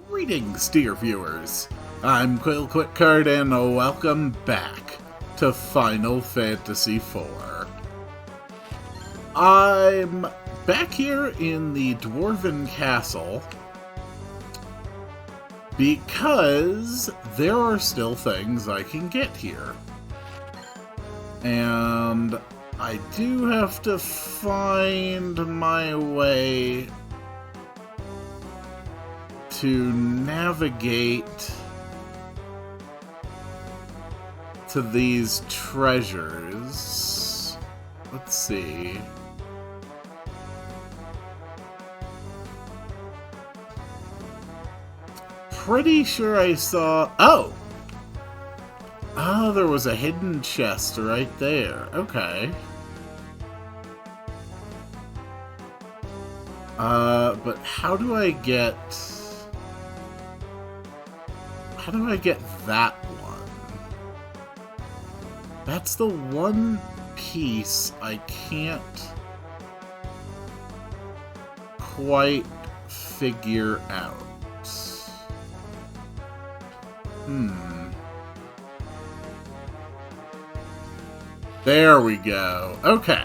Greetings, dear viewers. I'm Quill and welcome back to Final Fantasy IV. I'm back here in the Dwarven Castle because there are still things I can get here. And I do have to find my way to navigate to these treasures. Let's see. Pretty sure I saw... Oh, there was a hidden chest right there. Okay. But how do I get... How do I get that one? That's the one piece I can't quite figure out. There we go. Okay.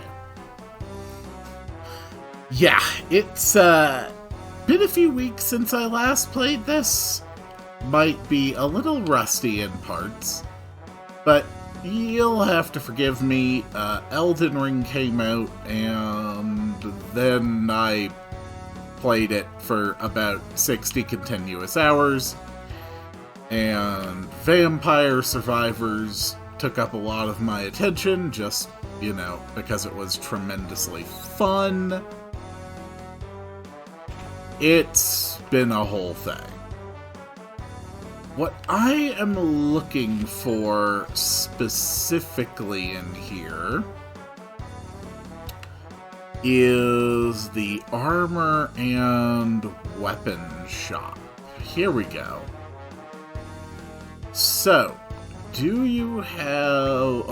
Yeah, it's been a few weeks since I last played this. Might be a little rusty in parts, but you'll have to forgive me. Elden Ring came out, and then I played it for about 60 continuous hours, and Vampire Survivors took up a lot of my attention, just, you know, because it was tremendously fun. It's been a whole thing. What I am looking for specifically in here is the armor and weapon shop. Here we go. So, do you have...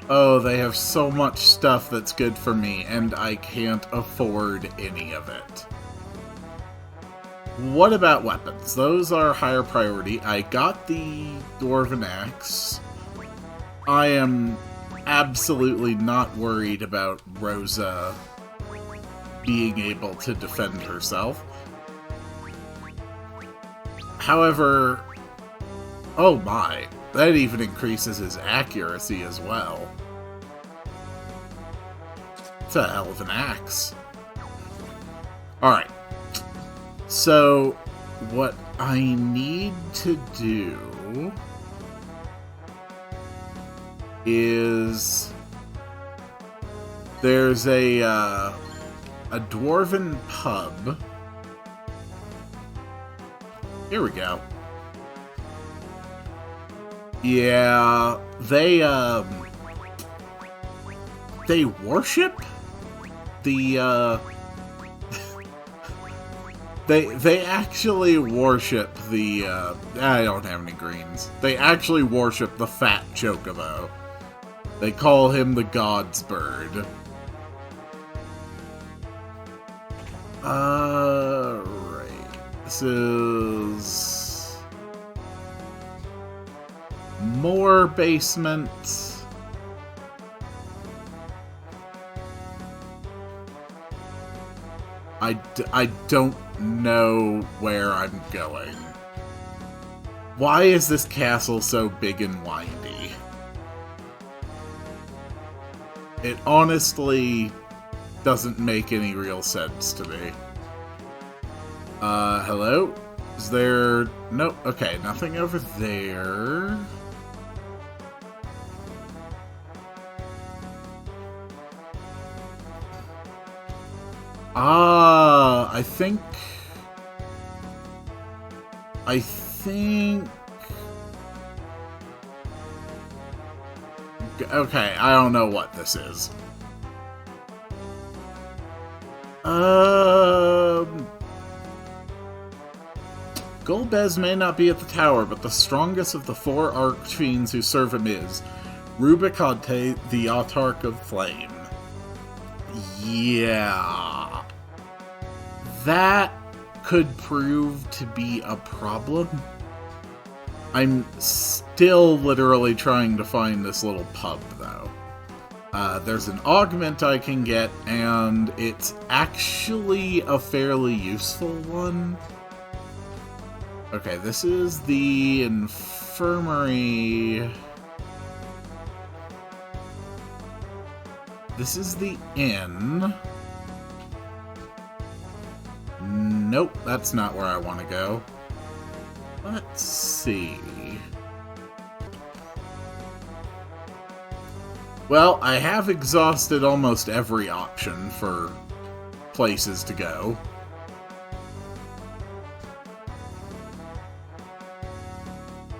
Oh, they have so much stuff that's good for me, and I can't afford any of it. What about weapons? Those are higher priority. I got the Dwarven Axe. I am absolutely not worried about Rosa being able to defend herself. However, oh my, that even increases his accuracy as well. It's a hell of an axe. Alright. So, what I need to do is there's a Dwarven Pub. Here we go. Yeah, they worship the, They actually worship the, I don't have any greens. They actually worship the fat chocobo. They call him the God's Bird. Right. This is... more basement. I don't know where I'm going. Why is this castle so big and windy? It honestly doesn't make any real sense to me. Hello? Is there... Nope. Okay, nothing over there. I think... Okay, I don't know what this is. Golbez may not be at the tower, but the strongest of the 4 archfiends who serve him is Rubicante, the Autarch of Flame. Yeah. That could prove to be a problem. I'm still literally trying to find this little pub, though. There's an augment I can get, and it's actually a fairly useful one. Okay, this is the infirmary. This is the inn. Nope, that's not where I want to go. Let's see. Well, I have exhausted almost every option for places to go.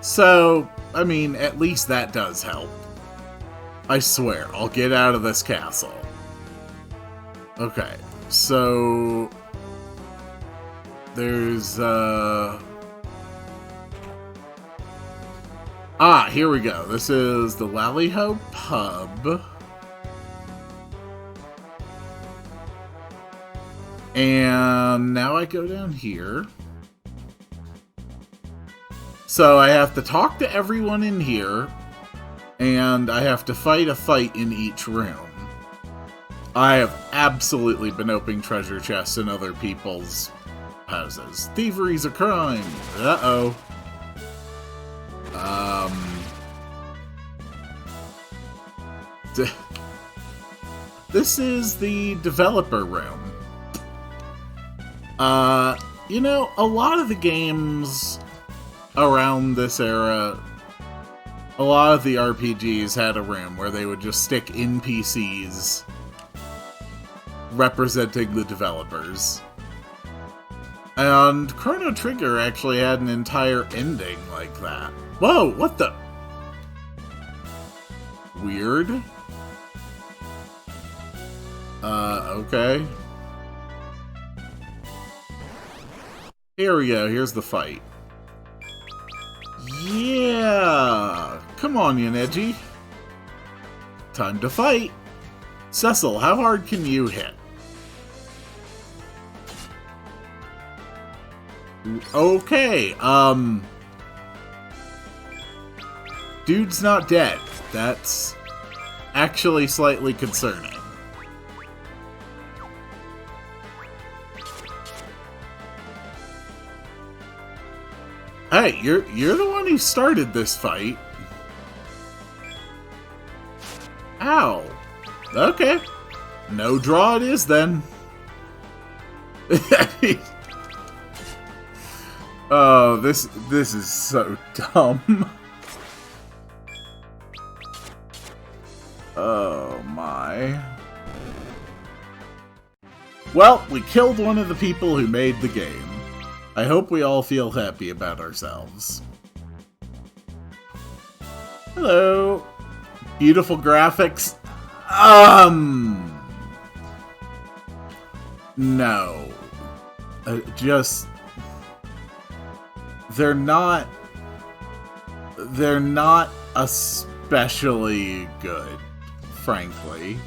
So, I mean, at least that does help. I swear, I'll get out of this castle. Okay, so... There's, Ah, here we go. This is the Lallyhope Pub. And now I go down here. So I have to talk to everyone in here, and I have to fight a fight in each room. I have absolutely been opening treasure chests in other people's houses. Thievery's a crime. Uh-oh. This is the developer room. You know, a lot of the games around this era, a lot of the RPGs had a room where they would just stick NPCs representing the developers. And Chrono Trigger actually had an entire ending like that. Whoa, what the? Weird. Okay. Here we go, here's the fight. Yeah! Come on, Yaneji. Time to fight! Cecil, how hard can you hit? Okay, dude's not dead. That's actually slightly concerning. Hey, you're the one who started this fight. Ow. Okay. No draw it is then. Oh, this is so dumb. Oh my. Well, we killed one of the people who made the game. I hope we all feel happy about ourselves. Hello. Beautiful graphics. No. Just... They're not especially good, frankly.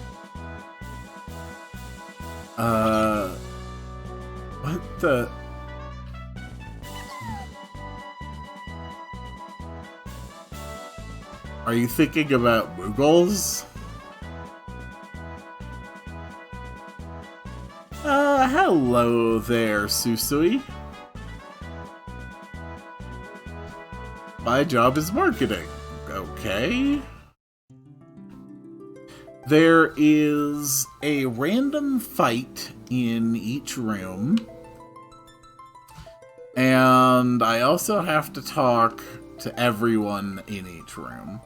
What the... Are you thinking about Muggles? Hello there, Susui. My job is marketing. Okay. There is a random fight in each room. And I also have to talk to everyone in each room.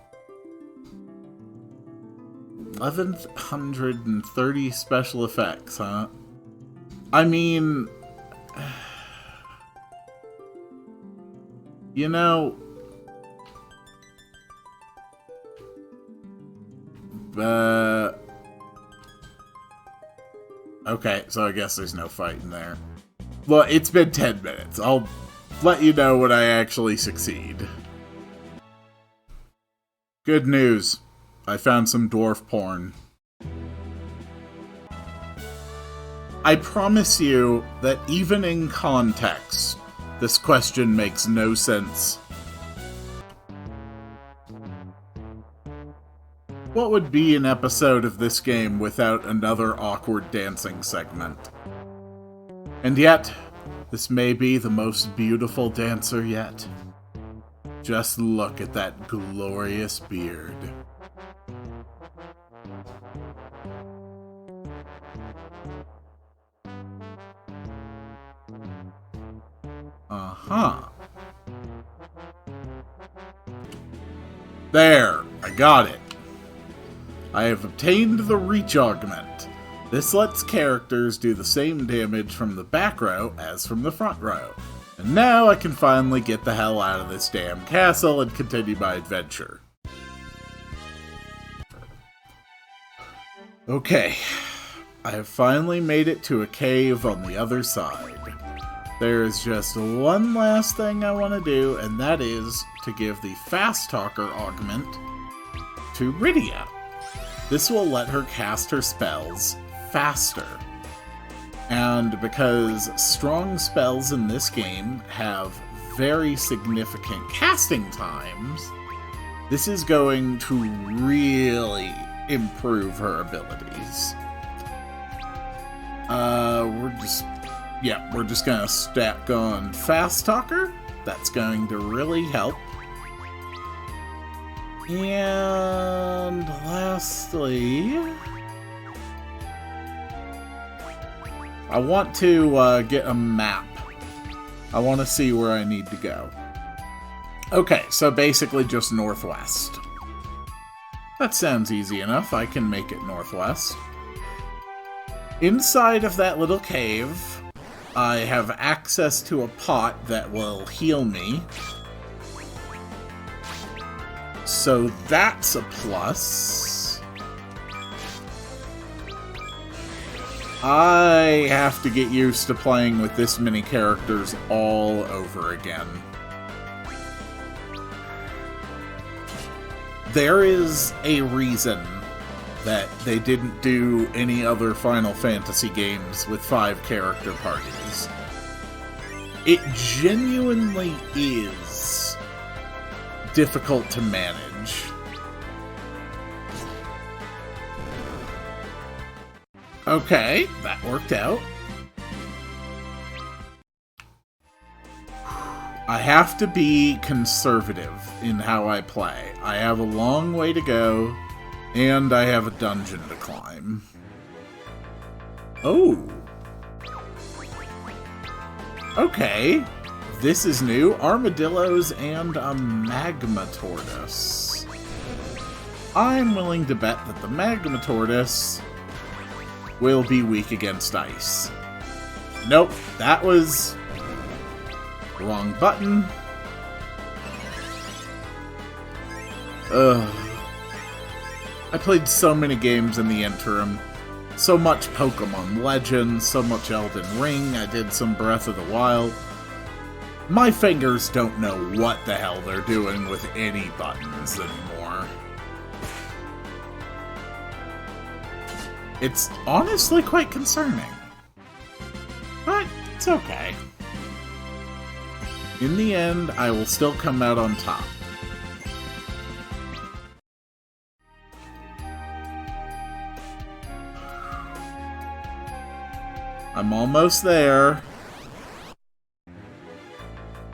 1,130 special effects, huh? I mean... You know... Okay, so I guess there's no fight in there. Well, it's been 10 minutes. I'll let you know when I actually succeed. Good news. I found some dwarf porn. I promise you that even in context, this question makes no sense. What would be an episode of this game without another awkward dancing segment? And yet, this may be the most beautiful dancer yet. Just look at that glorious beard. Uh-huh. There, I got it. I have obtained the reach augment. This lets characters do the same damage from the back row as from the front row. And now I can finally get the hell out of this damn castle and continue my adventure. Okay, I have finally made it to a cave on the other side. There's just one last thing I want to do, and that is to give the Fast Talker augment to Rydia. This will let her cast her spells faster. And because strong spells in this game have very significant casting times, this is going to really improve her abilities. We're just gonna stack on Fast Talker. That's going to really help. And lastly, I want to get a map. I want to see where I need to go. Okay, so basically just northwest. That sounds easy enough. I can make it northwest. Inside of that little cave, I have access to a pot that will heal me. So that's a plus. I have to get used to playing with this many characters all over again. There is a reason that they didn't do any other Final Fantasy games with 5 character parties. It genuinely is difficult to manage. Okay, that worked out. I have to be conservative in how I play. I have a long way to go, and I have a dungeon to climb. Oh. Okay. This is new. Armadillos and a magma tortoise. I'm willing to bet that the magma tortoise will be weak against ice. Nope, that was wrong button. Ugh. I played so many games in the interim. So much Pokemon Legends, so much Elden Ring, I did some Breath of the Wild. My fingers don't know what the hell they're doing with any buttons anymore. It's honestly quite concerning. But it's okay. In the end, I will still come out on top. I'm almost there.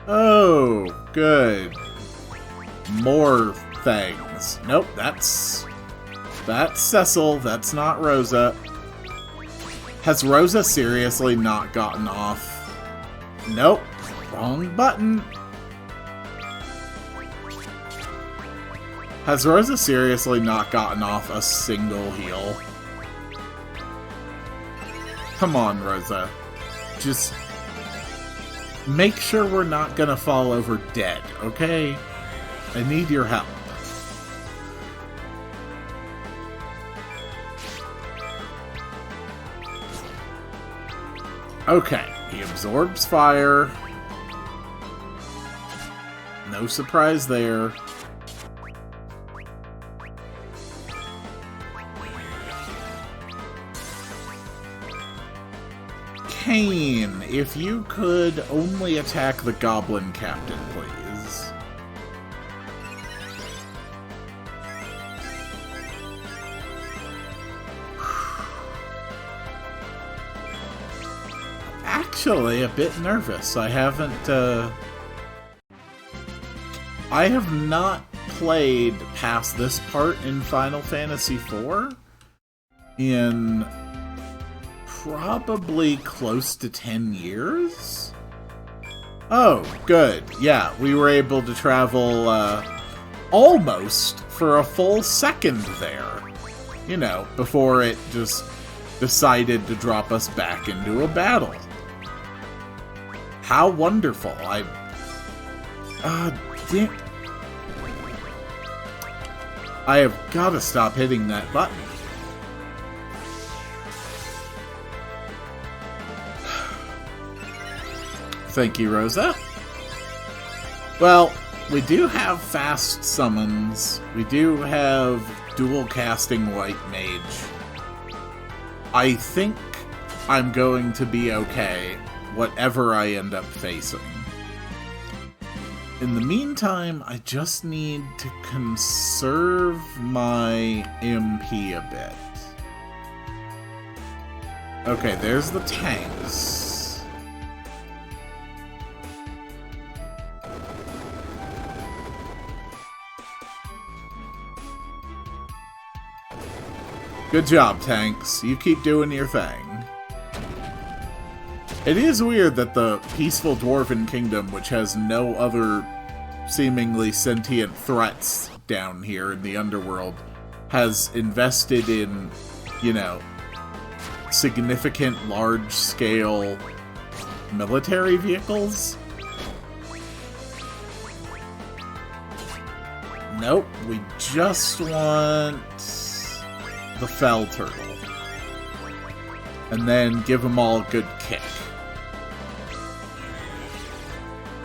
Oh, good. More things. Nope, that's Cecil, that's not Rosa. Has Rosa seriously not gotten off? Nope, wrong button. Has Rosa seriously not gotten off a single heal? Come on, Rosa. Just make sure we're not gonna fall over dead, okay? I need your help. Okay, he absorbs fire. No surprise there. Kane, if you could only attack the Goblin Captain, please. Actually, a bit nervous. I have not played past this part in Final Fantasy IV in probably close to 10 years? Oh, good. Yeah, we were able to travel almost for a full second there. You know, before it just decided to drop us back into a battle. How wonderful. Damn. I have got to stop hitting that button. Thank you, Rosa. Well, we do have fast summons. We do have dual casting White Mage. I think I'm going to be okay, whatever I end up facing. In the meantime, I just need to conserve my MP a bit. Okay, there's the tanks. Good job, tanks. You keep doing your thing. It is weird that the peaceful Dwarven Kingdom, which has no other seemingly sentient threats down here in the underworld, has invested in, you know, significant large-scale military vehicles. Nope, we just want the Fell Turtle. And then give them all a good kick.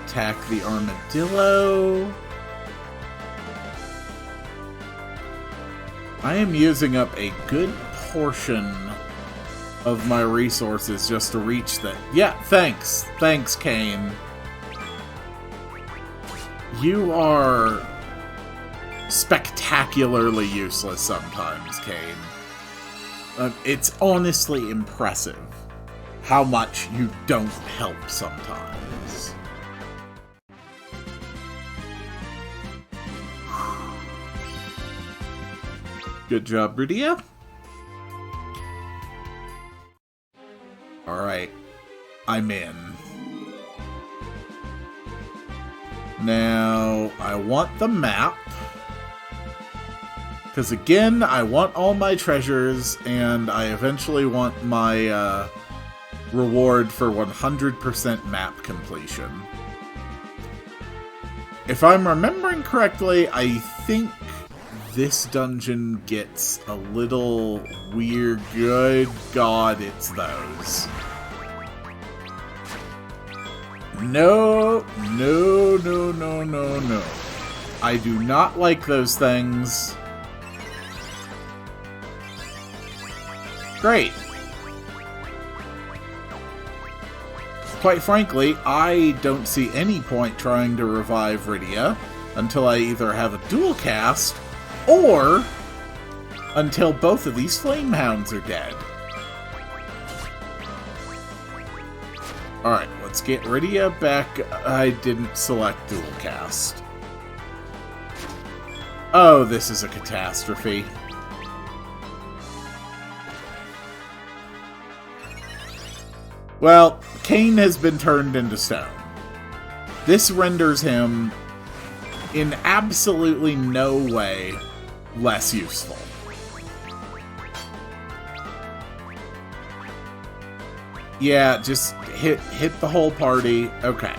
Attack the Armadillo. I am using up a good portion of my resources just to reach that. Yeah, thanks. Thanks, Kane. You are spectacularly useless sometimes, Kane. It's honestly impressive how much you don't help sometimes. Good job, Rydia. Alright, I'm in. Now, I want the map. Because again, I want all my treasures, and I eventually want my reward for 100% map completion. If I'm remembering correctly, I think this dungeon gets a little weird. Good God, it's those. No, no, no, no, no, no. I do not like those things. Great. Quite frankly, I don't see any point trying to revive Rydia until I either have a dual cast or until both of these flame hounds are dead. Alright, let's get Rydia back. I didn't select dual cast. Oh, this is a catastrophe. Well, Kane has been turned into stone. This renders him, in absolutely no way, less useful. Yeah, just hit the whole party. Okay.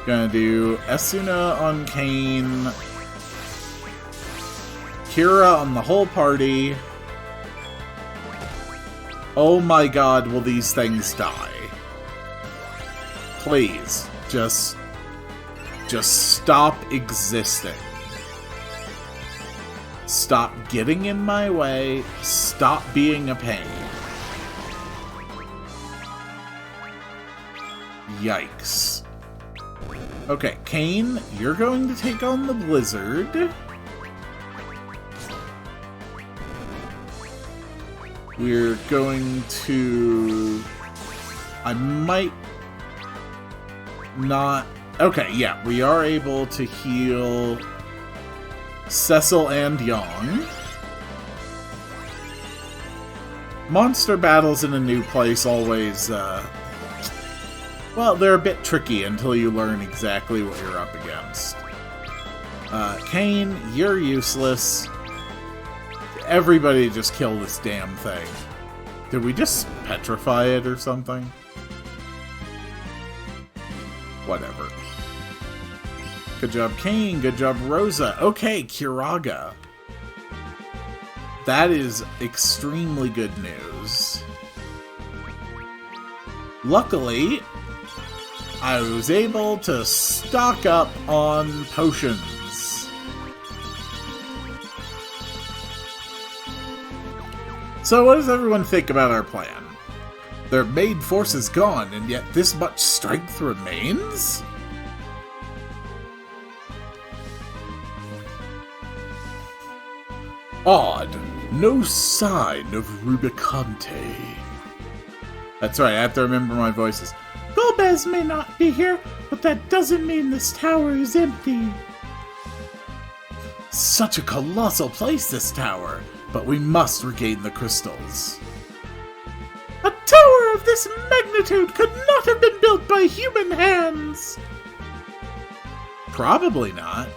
Gonna do Esuna on Kane. Kira on the whole party. Oh my God, will these things die? Please, just stop existing. Stop getting in my way. Stop being a pain. Yikes. Okay, Kane, you're going to take on the blizzard. We're going to... I might not... Okay, yeah, we are able to heal Cecil and Yang. Monster battles in a new place always, well, they're a bit tricky until you learn exactly what you're up against. Kane, you're useless. Everybody just kill this damn thing. Did we just petrify it or something? Whatever. Good job, Kane. Good job, Rosa. Okay, Kiraga. That is extremely good news. Luckily, I was able to stock up on potions. So what does everyone think about our plan? Their main force is gone, and yet this much strength remains? Odd. No sign of Rubicante. That's right, I have to remember my voices. Golbez may not be here, but that doesn't mean this tower is empty. Such a colossal place, this tower. But we must regain the crystals. A tower of this magnitude could not have been built by human hands. Probably not.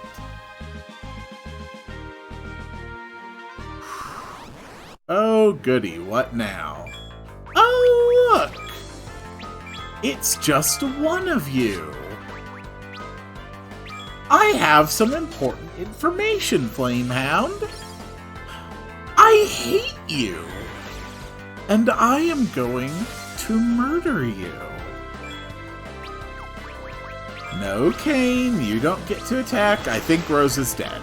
Oh, goody, what now? Oh, look! It's just one of you. I have some important information, Flamehound. I hate you. And I am going to murder you. No, Kane, you don't get to attack. I think Rose is dead.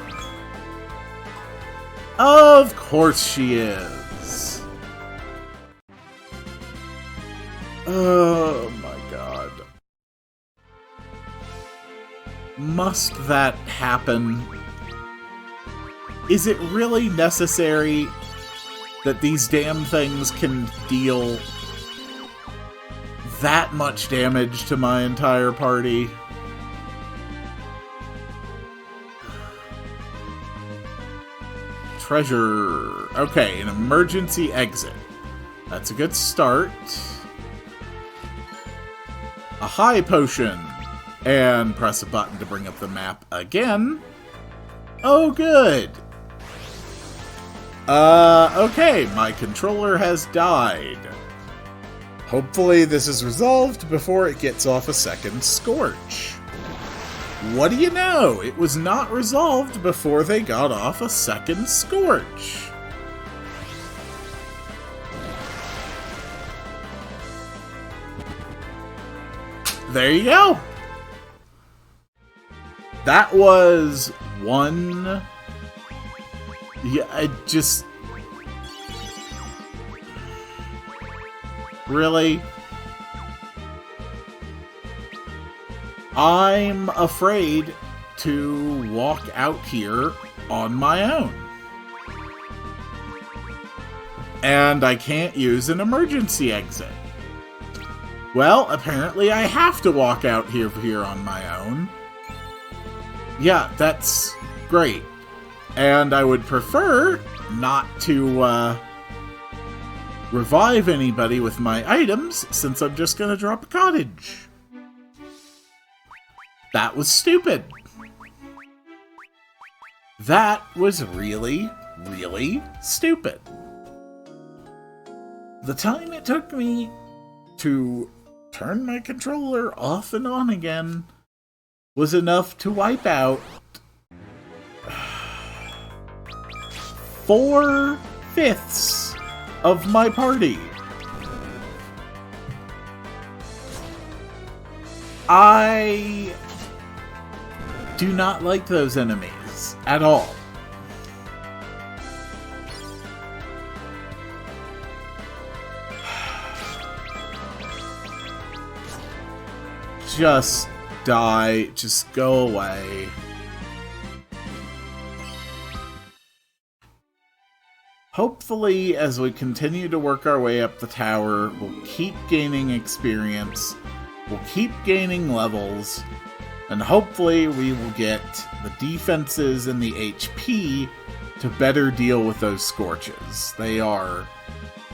Of course she is. Oh my god. Must that happen? Is it really necessary that these damn things can deal that much damage to my entire party? Treasure. Okay, an emergency exit. That's a good start. A high potion. And press a button to bring up the map again. Oh, good. Okay, my controller has died. Hopefully this is resolved before it gets off a second scorch. What do you know? It was not resolved before they got off a second scorch. There you go. That was one... Yeah, I just... Really? I'm afraid to walk out here on my own. And I can't use an emergency exit. Well, apparently I have to walk out here on my own. Yeah, that's great. And I would prefer not to revive anybody with my items, since I'm just gonna drop a cottage. That was stupid. That was really, really stupid. The time it took me to turn my controller off and on again was enough to wipe out 4/5 of my party. I do not like those enemies at all. Just die. Just go away. Hopefully, as we continue to work our way up the tower, we'll keep gaining experience, we'll keep gaining levels, and hopefully we will get the defenses and the HP to better deal with those scorches. They are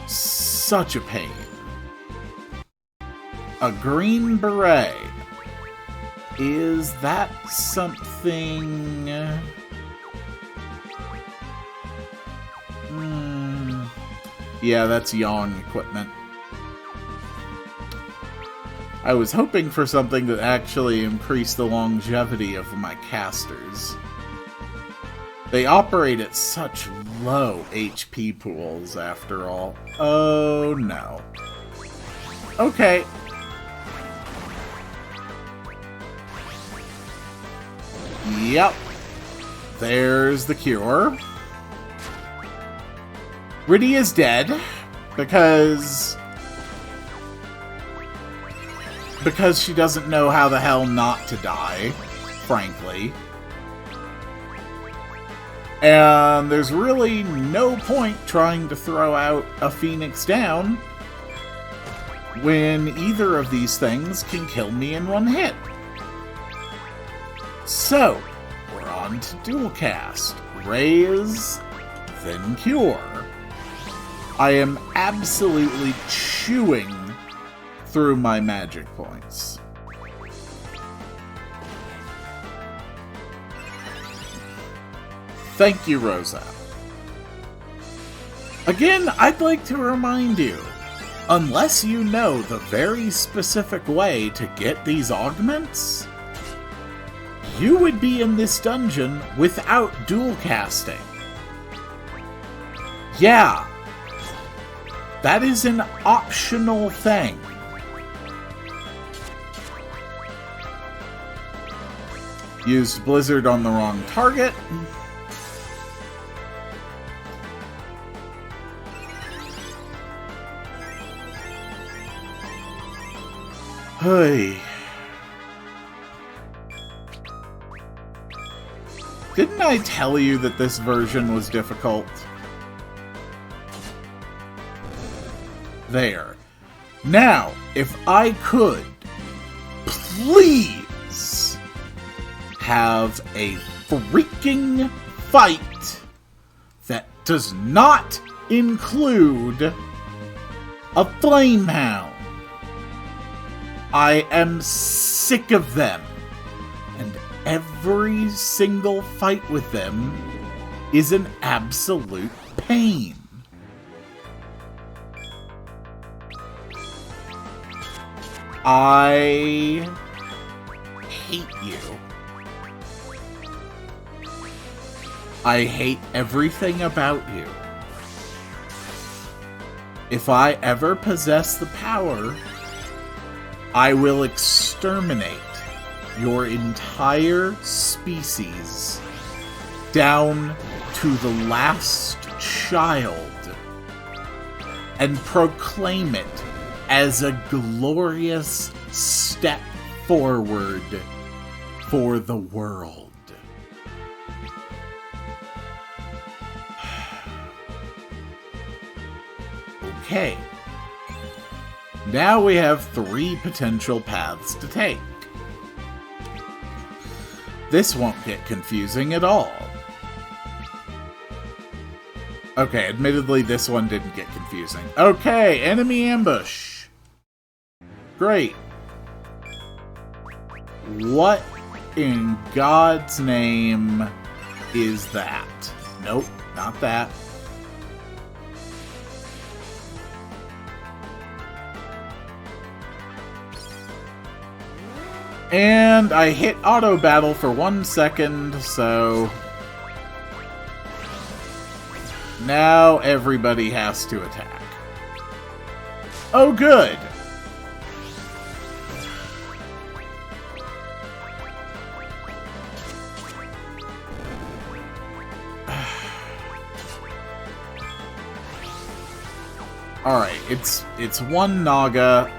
such a pain. A green beret. Is that something... Yeah, that's Yang equipment. I was hoping for something that actually increased the longevity of my casters. They operate at such low HP pools, after all. Oh, no. Okay. Yep. There's the cure. Riddy is dead, because she doesn't know how the hell not to die, frankly. And there's really no point trying to throw out a Phoenix down when either of these things can kill me in one hit. So, we're on to dual cast. Raise, then cure. I am absolutely chewing through my magic points. Thank you, Rosa. Again, I'd like to remind you, unless you know the very specific way to get these augments, you would be in this dungeon without dual casting. Yeah. That is an optional thing. Used Blizzard on the wrong target. Hey. Didn't I tell you that this version was difficult? There. Now, if I could, please have a freaking fight that does not include a Flamehound. I am sick of them, and every single fight with them is an absolute pain. I hate you. I hate everything about you. If I ever possess the power, I will exterminate your entire species down to the last child and proclaim it as a glorious step forward for the world. Okay. Now we have 3 potential paths to take. This won't get confusing at all. Okay, admittedly this one didn't get confusing. Okay, enemy ambush. Great. What in God's name is that? Nope, not that. And I hit auto battle for 1 second, so now everybody has to attack. Oh, good. Alright, it's one Naga.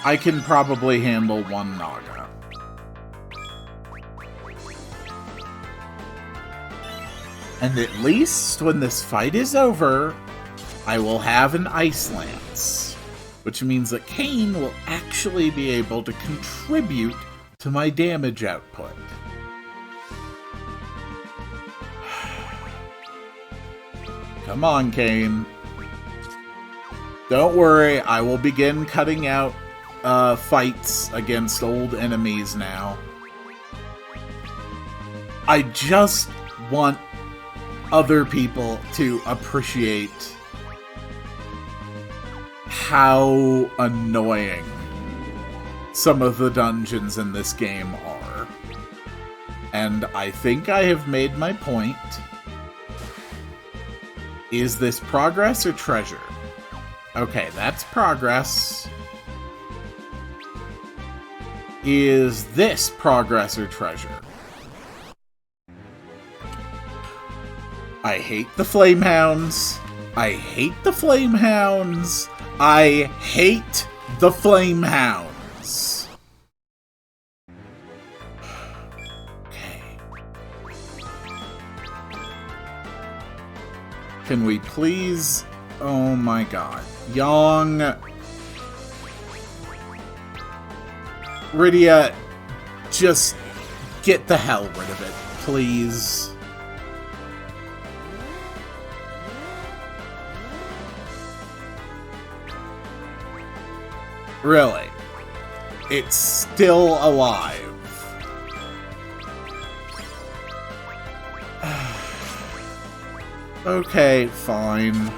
I can probably handle one Naga. And at least when this fight is over, I will have an Ice Lance, which means that Kain will actually be able to contribute to my damage output. Come on, Kain. Don't worry, I will begin cutting out fights against old enemies now. I just want other people to appreciate how annoying some of the dungeons in this game are. And I think I have made my point. Is this progress or treasure? Okay, that's progress. Is this progress or treasure? I hate the Flamehounds. I hate the Flamehounds. I hate the Flamehounds. Okay. Can we please... Oh my god. Young... Rydia, just get the hell rid of it, please. Really? It's still alive. Okay, fine.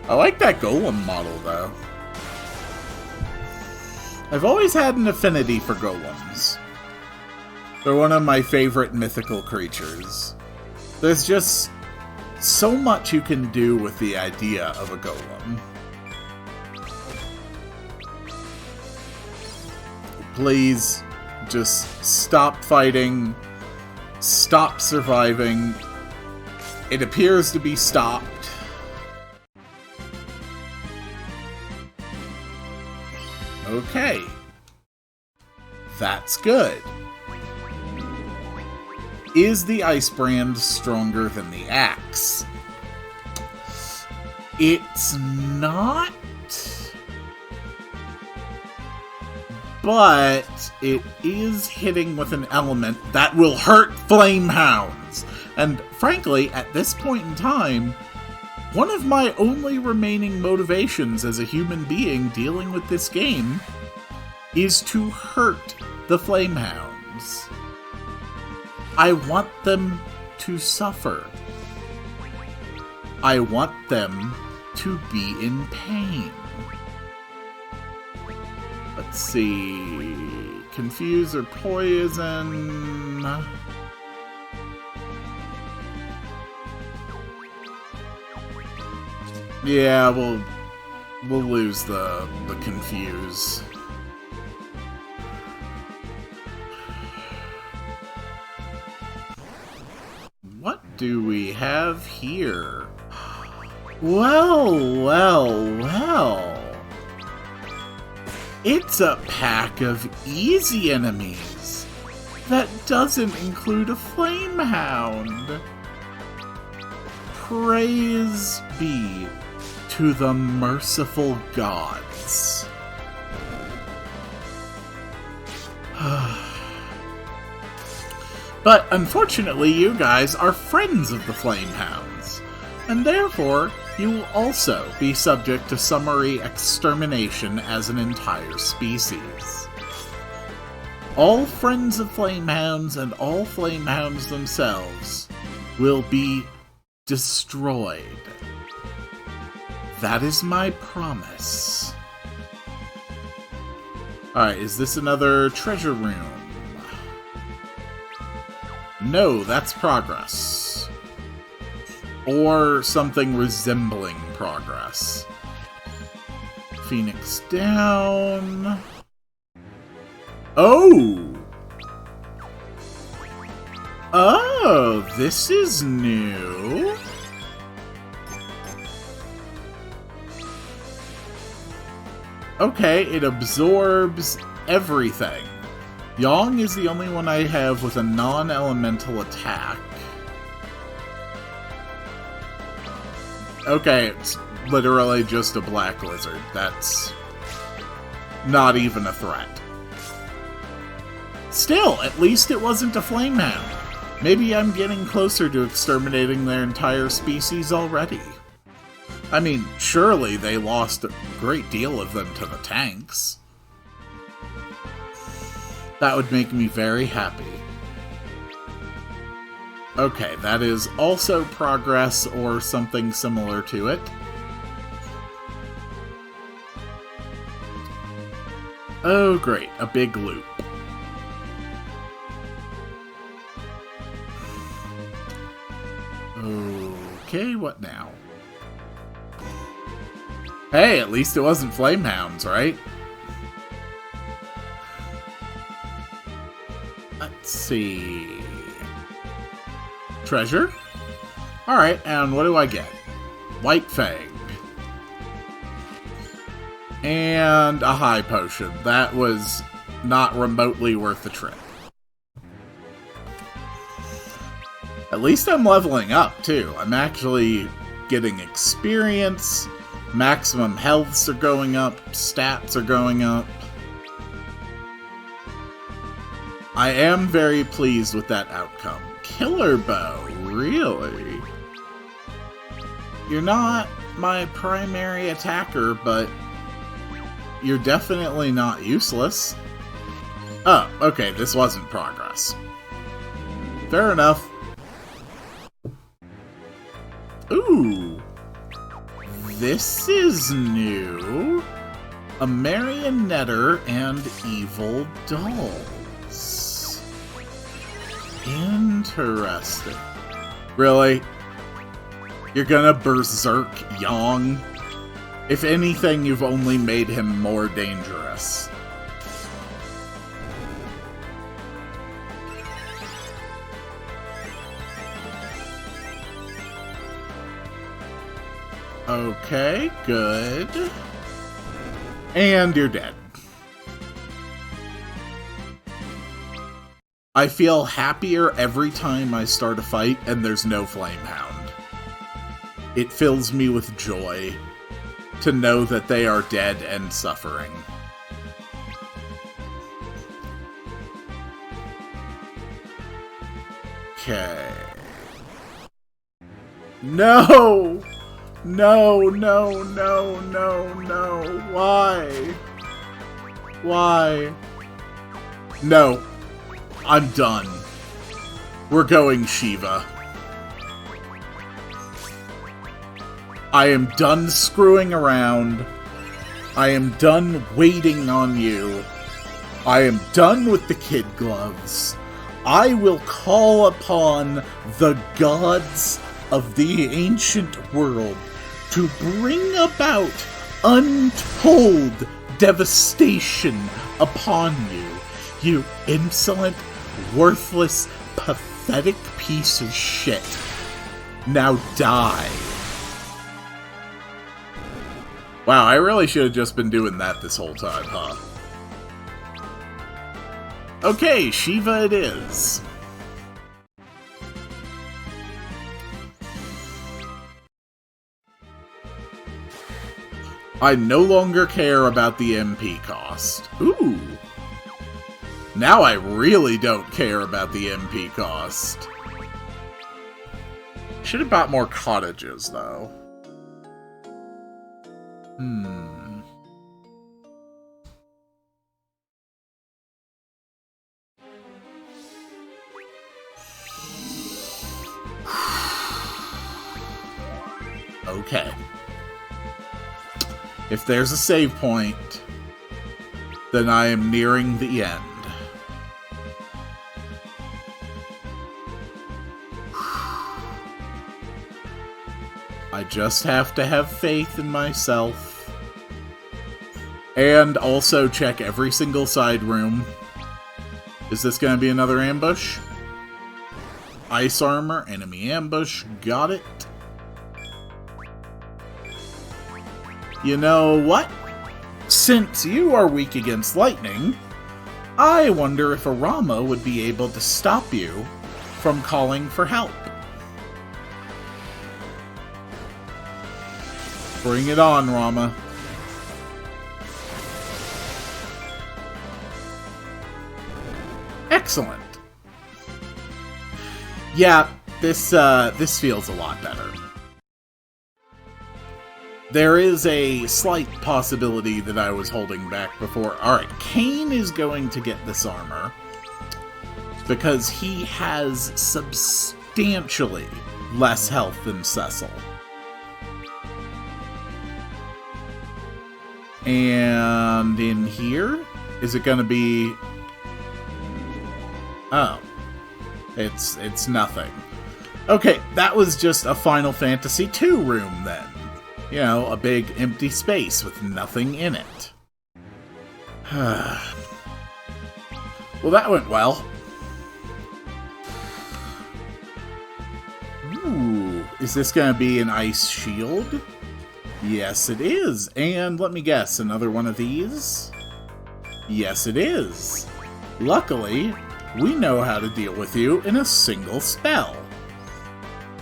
I like that golem model, though. I've always had an affinity for golems. They're one of my favorite mythical creatures. There's just so much you can do with the idea of a golem. Please, just stop fighting. Stop surviving. It appears to be stopped. Okay. That's good. Is the Ice Brand stronger than the axe? It's not. But it is hitting with an element that will hurt Flamehounds. And frankly, at this point in time, one of my only remaining motivations as a human being dealing with this game is to hurt the Flamehounds. I want them to suffer. I want them to be in pain. Let's see... Confuse or poison... Yeah, we'll lose the confuse. What do we have here? Well, well, well. It's a pack of easy enemies. That doesn't include a Flamehound. Praise be to the merciful gods. But unfortunately, you guys are friends of the Flamehounds, and therefore you will also be subject to summary extermination as an entire species. All friends of Flamehounds and all Flamehounds themselves will be destroyed. That is my promise. Alright, is this another treasure room? No, that's progress. Or something resembling progress. Phoenix down. Oh! Oh, this is new. Okay, it absorbs everything. Yang is the only one I have with a non-elemental attack. Okay, it's literally just a black lizard. That's not even a threat. Still, at least it wasn't a flamehound. Maybe I'm getting closer to exterminating their entire species already. I mean, surely they lost a great deal of them to the tanks. That would make me very happy. Okay, that is also progress or something similar to it. Oh great, a big loop. Okay, what now? Hey, at least it wasn't flamehounds, right? Let's see... Treasure? Alright, and what do I get? White Fang. And a high potion. That was not remotely worth the trip. At least I'm leveling up, too. I'm actually getting experience, maximum healths are going up, stats are going up. I am very pleased with that outcome. Killer bow, really? You're not my primary attacker, but you're definitely not useless. Oh, okay, this wasn't progress. Fair enough. Ooh. This is new. A marionetter and evil dolls. Interesting. Really? You're gonna berserk Yang? If anything, you've only made him more dangerous. Okay, good. And you're dead. I feel happier every time I start a fight and there's no flamehound. It fills me with joy to know that they are dead and suffering. Okay. No! No, no, no, no, no. Why? Why? No. I'm done. We're going Shiva. I am done screwing around. I am done waiting on you. I am done with the kid gloves. I will call upon the gods of the ancient world to bring about untold devastation upon you, you insolent, worthless, pathetic piece of shit. Now die. Wow, I really should have just been doing that this whole time, huh? Okay, Shiva it is. I no longer care about the MP cost. Ooh. Now I really don't care about the MP cost. Should have bought more cottages, though. Okay. If there's a save point, then I am nearing the end. I just have to have faith in myself. And also check every single side room. Is this going to be another ambush? Ice armor, enemy ambush, got it. You know what? Since you are weak against lightning, I wonder if a Rama would be able to stop you from calling for help. Bring it on, Rama. Excellent. Yeah, this feels a lot better. There is a slight possibility that I was holding back before. Alright, Kane is going to get this armor because he has substantially less health than Cecil. And in here, is it going to be... Oh. It's nothing. Okay, that was just a Final Fantasy II room then. You know, a big empty space with nothing in it. Well, that went well. Ooh, is this going to be an ice shield? Yes, it is. And let me guess, another one of these? Yes, it is. Luckily, we know how to deal with you in a single spell.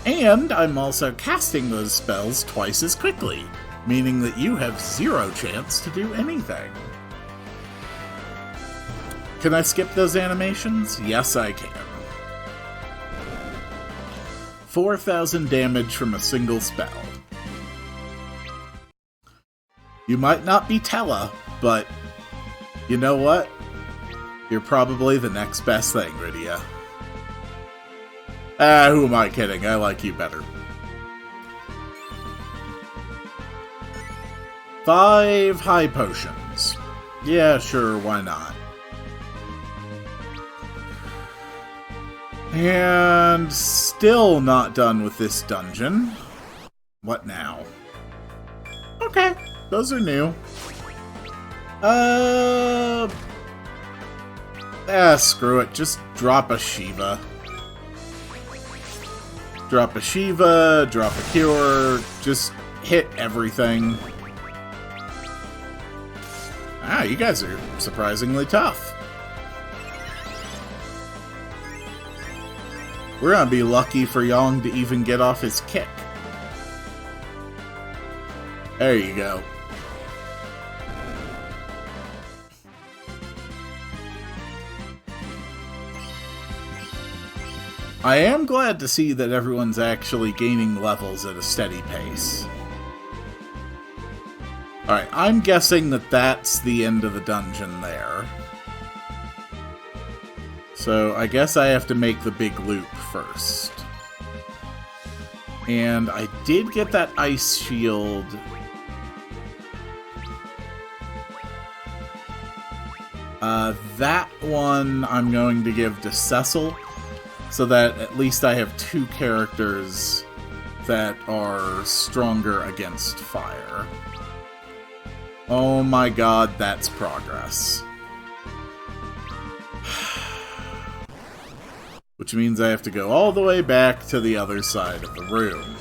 And I'm also casting those spells twice as quickly, meaning that you have 0 chance to do anything. Can I skip those animations? Yes, I can. 4,000 damage from a single spell. You might not be Tella, but you know what? You're probably the next best thing, Rydia. Who am I kidding? I like you better. 5 high potions. Yeah, sure, why not? And still not done with this dungeon. What now? Okay, those are new. Screw it. Just drop a Shiva. Drop a Shiva, drop a Cure, just hit everything. Ah, you guys are surprisingly tough. We're gonna be lucky for Yong to even get off his kick. There you go. I am glad to see that everyone's actually gaining levels at a steady pace. Alright, I'm guessing that that's the end of the dungeon there. So I guess I have to make the big loop first. And I did get that ice shield. That one I'm going to give to Cecil, so that at least I have 2 characters that are stronger against fire. Oh my god, that's progress. Which means I have to go all the way back to the other side of the room.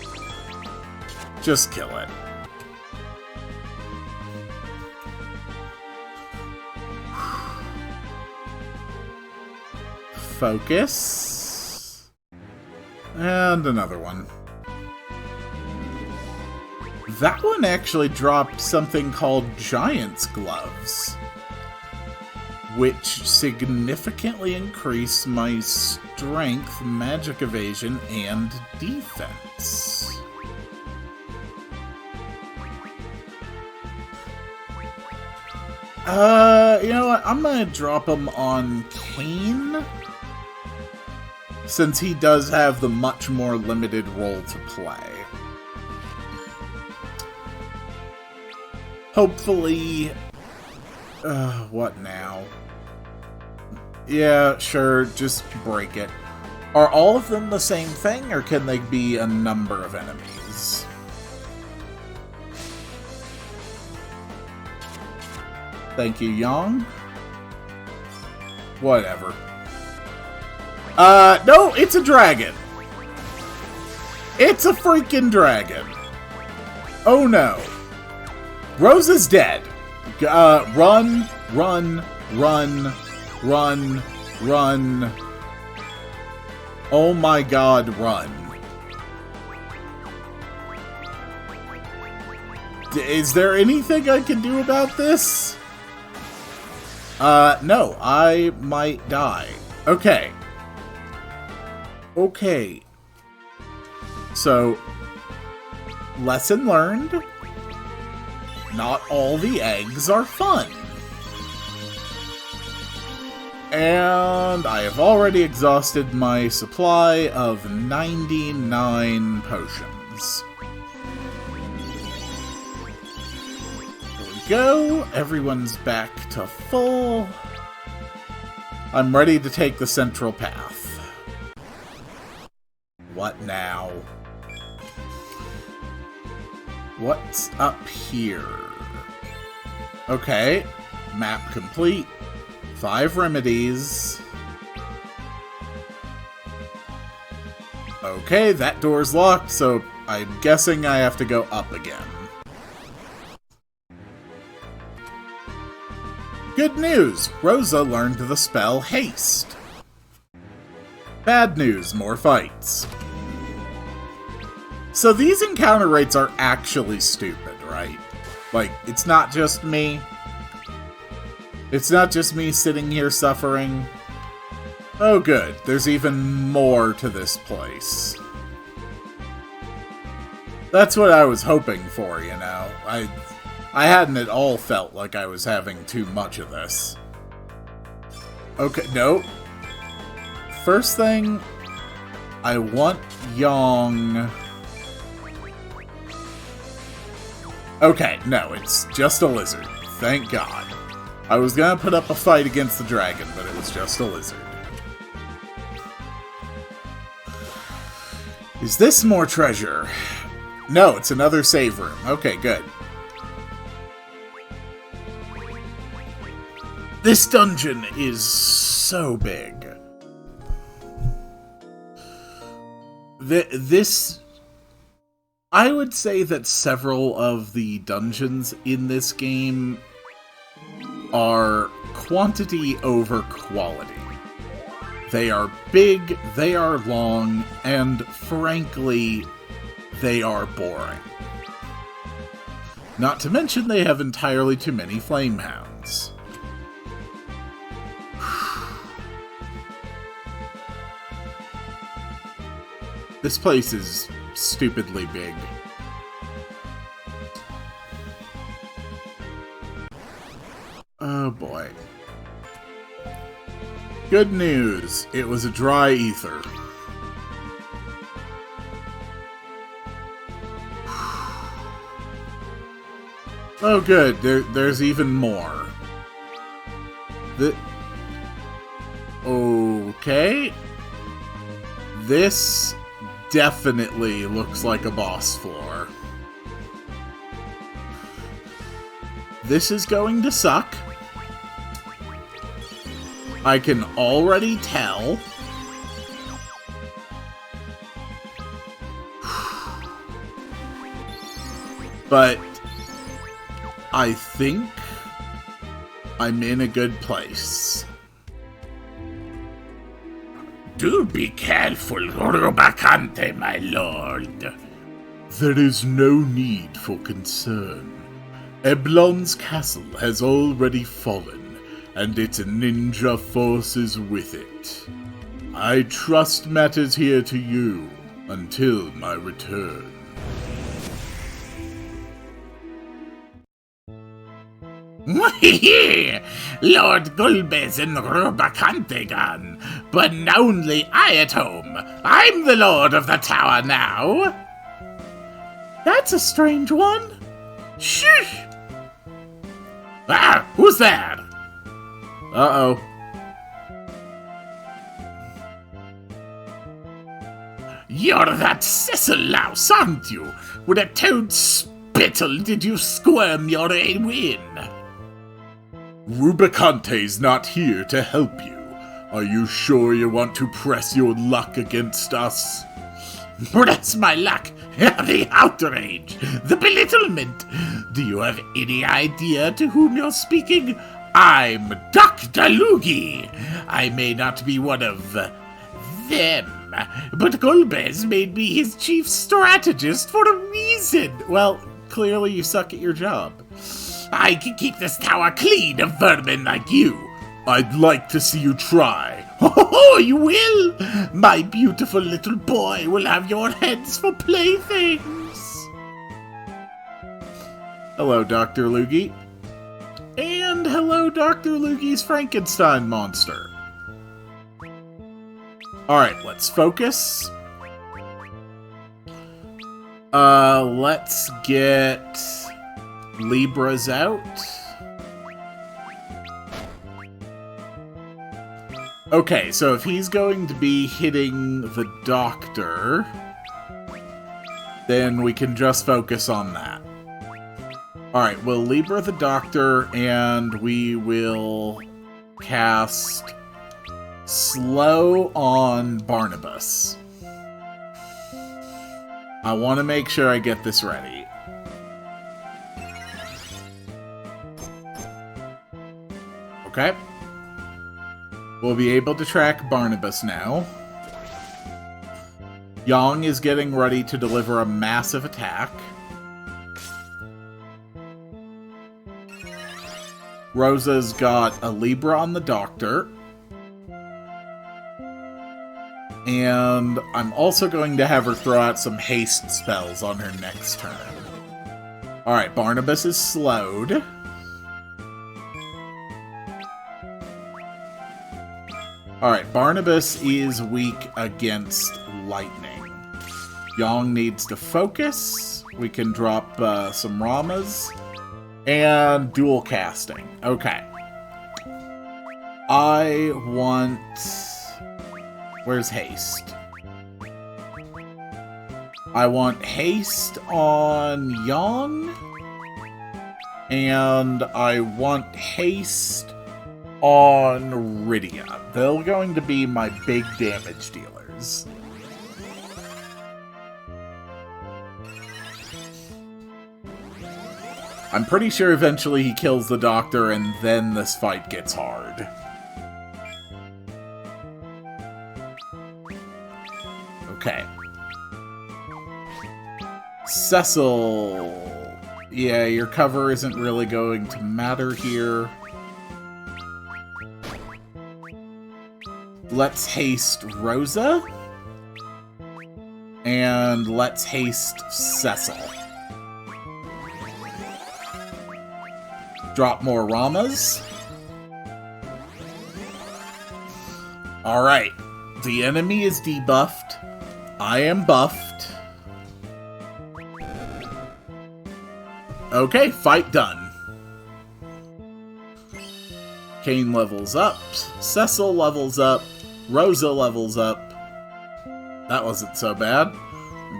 Just kill it. Focus. And another one. That one actually dropped something called Giant's Gloves, which significantly increased my strength, magic evasion, and defense. You know what? I'm gonna drop him on Kane, since he does have the much more limited role to play. Hopefully... what now? Yeah, sure, just break it. Are all of them the same thing, or can they be a number of enemies? Thank you, Yang. Whatever. No, it's a dragon. It's a freaking dragon. Oh no. Rose is dead. Run, run, run, run, run. Oh my god, run. Is there anything I can do about this? No, I might die. Okay. Okay. So, lesson learned. Not all the eggs are fun. And I have already exhausted my supply of 99 potions. There we go. Everyone's back to full. I'm ready to take the central path. What now? What's up here? Okay. Map complete. 5 remedies. Okay, that door's locked, so I'm guessing I have to go up again. Good news! Rosa learned the spell Haste. Bad news, more fights. So these encounter rates are actually stupid, right? Like, it's not just me. It's not just me sitting here suffering. Oh good, there's even more to this place. That's what I was hoping for, you know. I hadn't at all felt like I was having too much of this. Okay, nope. First thing, I want Yong. Okay, no, it's just a lizard. Thank God. I was gonna put up a fight against the dragon, but it was just a lizard. Is this more treasure? No, it's another save room. Okay, good. This dungeon is so big. I would say that several of the dungeons in this game are quantity over quality. They are big, they are long, and frankly, they are boring. Not to mention they have entirely too many flame hounds. This place is stupidly big. Oh boy. Good news, it was a dry ether. Oh good, there's even more. Okay. This definitely looks like a boss floor. This is going to suck. I can already tell. But I think I'm in a good place. Do be careful, Rubicante, my lord. There is no need for concern. Eblon's castle has already fallen, and its ninja forces with it. I trust matters here to you until my return. Lord Gulbez and Rubacantegan, but only I at home. I'm the lord of the tower now. That's a strange one. Shh! Ah, who's there? Uh-oh. You're that Cecil louse, aren't you? With a toad spittle did you squirm your way in? Rubicante's not here to help you. Are you sure you want to press your luck against us? Press my luck? The outrage! The belittlement! Do you have any idea to whom you're speaking? I'm Dr. Loogie. I may not be one of them, but Golbez made me his chief strategist for a reason. Well, clearly you suck at your job. I can keep this tower clean of vermin like you. I'd like to see you try. Oh, you will? My beautiful little boy will have your heads for playthings. Hello, Dr. Loogie. And hello, Dr. Loogie's Frankenstein monster. Alright, let's focus. Let's get Libras out. Okay, so if he's going to be hitting the doctor, then we can just focus on that. Alright, we'll Libra the doctor, and we will cast Slow on Barnabas. I want to make sure I get this ready. Okay. We'll be able to track Barnabas now. Yang is getting ready to deliver a massive attack. Rosa's got a Libra on the doctor. And I'm also going to have her throw out some haste spells on her next turn. Alright, Barnabas is slowed. Alright, Barnabas is weak against lightning. Yang needs to focus. We can drop some Ramas. And dual casting. Okay. I want... Where's haste? I want haste on Yang. And I want haste on Rydia. They're going to be my big damage dealers. I'm pretty sure eventually he kills the doctor and then this fight gets hard. Okay. Cecil. Yeah, your cover isn't really going to matter here. Let's haste Rosa. And let's haste Cecil. Drop more Ramas. Alright. The enemy is debuffed. I am buffed. Okay, fight done. Kane levels up. Cecil levels up. Rosa levels up. That wasn't so bad.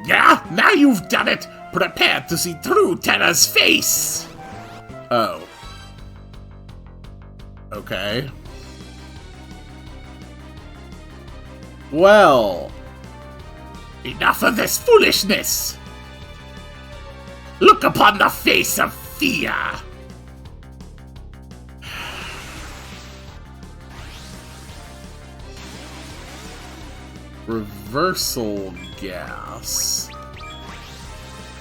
Yeah, now you've done it! Prepare to see through Terra's face! Oh. Okay. Well. Enough of this foolishness! Look upon the face of fear! Reversal gas.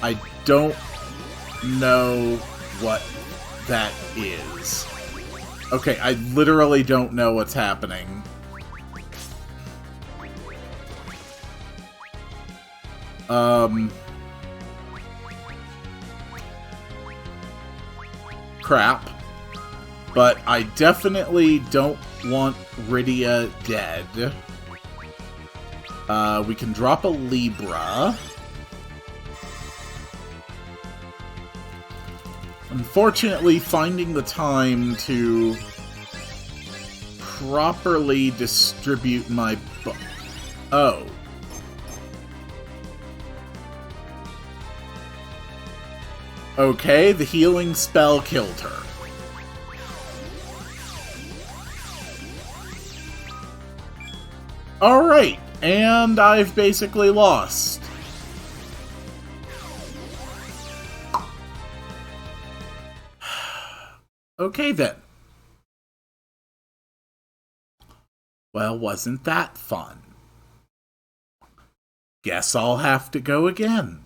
I don't know what that is. Okay, I literally don't know what's happening. Crap. But I definitely don't want Rydia dead. We can drop a Libra. Unfortunately, finding the time to properly distribute my oh. Okay, the healing spell killed her. Alright, and I've basically lost. Okay then. Well, wasn't that fun? Guess I'll have to go again.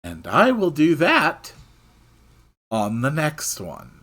And I will do that on the next one.